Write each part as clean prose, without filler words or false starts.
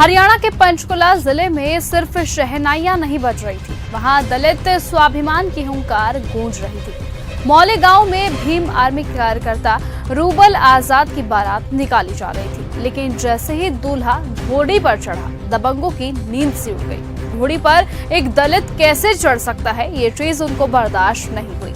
हरियाणा के पंचकुला जिले में सिर्फ शहनाइयां नहीं बज रही थी, वहां दलित स्वाभिमान की हुंकार गूंज रही थी। मौली गांव में भीम आर्मी कार्यकर्ता रूबल आजाद की बारात निकाली जा रही थी, लेकिन जैसे ही दूल्हा घोड़ी पर चढ़ा, दबंगों की नींद सी उड़ गई। घोड़ी पर एक दलित कैसे चढ़ सकता है, ये चीज उनको बर्दाश्त नहीं हुई।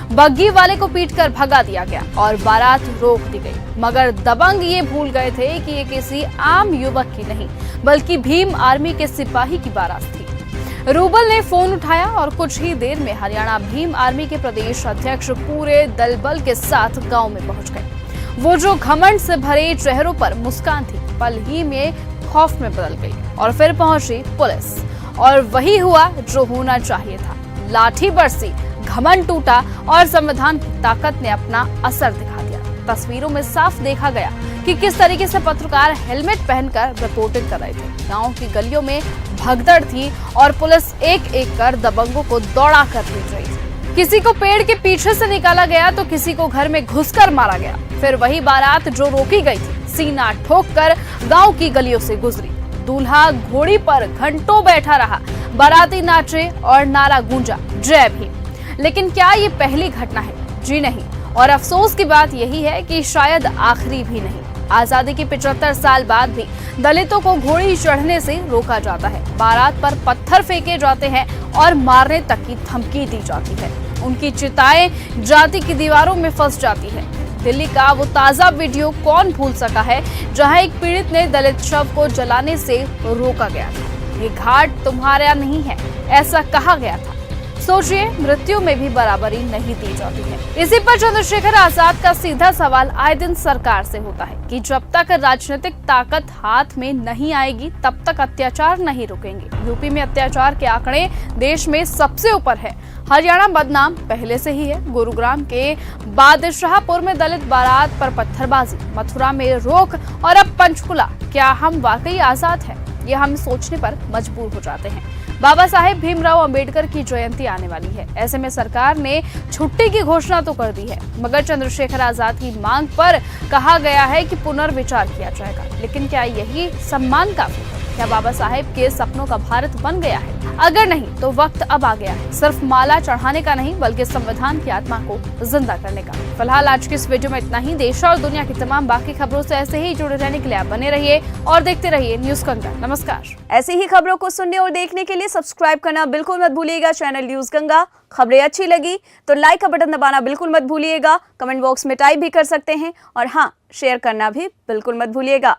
बग्गी वाले को पीटकर भगा दिया गया और बारात रोक दी गई, मगर दबंग ये भूल गए थे कि ये किसी आम युवक की नहीं, बल्कि भीम आर्मी के सिपाही की बारात थी। रूबल ने फोन उठाया और कुछ ही देर में हरियाणा भीम आर्मी के प्रदेश अध्यक्ष पूरे दल बल के साथ गांव में पहुंच गए। वो जो घमंड से भरे चेहरों पर मुस्कान थी, पल ही में खौफ में बदल गई और फिर पहुंची पुलिस। और वही हुआ जो होना चाहिए था। लाठी बरसी, घमंड टूटा और संविधान की ताकत ने अपना असर दिखा दिया। तस्वीरों में साफ देखा गया कि किस तरीके से पत्रकार हेलमेट पहनकर रिपोर्टिंग कर रहे थे। गांव की गलियों में भगदड़ थी और पुलिस एक एक कर दबंगों को दौड़ा कर भेज रही थी। किसी को पेड़ के पीछे से निकाला गया तो किसी को घर में घुसकर मारा गया। फिर वही बारात जो रोकी गई थी, सीना ठोककर गांव की गलियों से गुजरी। दूल्हा घोड़ी पर घंटों बैठा रहा, बाराती नाचे और नारा गूंजा, जय भीम। लेकिन क्या ये पहली घटना है? जी नहीं। और अफसोस की बात यही है कि शायद आखिरी भी नहीं। आजादी के 75 साल बाद भी दलितों को घोड़ी चढ़ने से रोका जाता है, बारात पर पत्थर फेंके जाते हैं और मारने तक की धमकी दी जाती है। उनकी चिताएं जाति की दीवारों में फंस जाती है। दिल्ली का वो ताजा वीडियो कौन भूल सका है, जहां एक पीड़ित ने दलित शव को जलाने से रोका गया था। ये घाट तुम्हारा नहीं है, ऐसा कहा गया था। सोचिए, मृत्यु में भी बराबरी नहीं दी जाती है। इसी पर चंद्रशेखर आजाद का सीधा सवाल आए दिन सरकार से होता है कि जब तक राजनीतिक ताकत हाथ में नहीं आएगी, तब तक अत्याचार नहीं रुकेंगे। यूपी में अत्याचार के आंकड़े देश में सबसे ऊपर है। हरियाणा बदनाम पहले से ही है। गुरुग्राम के बादशाहपुर में दलित बारात पर पत्थरबाजी, मथुरा में रोक और अब पंचकुला। क्या हम वाकई आजाद हैं? ये हम सोचने पर मजबूर हो जाते हैं। बाबा साहेब भीमराव अंबेडकर की जयंती आने वाली है। ऐसे में सरकार ने छुट्टी की घोषणा तो कर दी है, मगर चंद्रशेखर आजाद की मांग पर कहा गया है कि पुनर्विचार किया जाएगा। लेकिन क्या यही सम्मान काफी है? क्या बाबा साहेब के सपनों का भारत बन गया है? अगर नहीं, तो वक्त अब आ गया है सिर्फ माला चढ़ाने का नहीं, बल्कि संविधान की आत्मा को जिंदा करने का। फिलहाल आज की इस वीडियो में इतना ही। देश और दुनिया की तमाम बाकी खबरों से ऐसे ही जुड़े रहने के लिए आप बने रहिए और देखते रहिए न्यूज गंगा। नमस्कार। ऐसी ही खबरों को सुनने और देखने के लिए सब्सक्राइब करना बिल्कुल मत भूलिएगा चैनल न्यूज गंगा। खबरें अच्छी लगी तो लाइक का बटन दबाना बिल्कुल मत भूलिएगा। कमेंट बॉक्स में टाइप भी कर सकते हैं और हाँ, शेयर करना भी बिल्कुल मत भूलिएगा।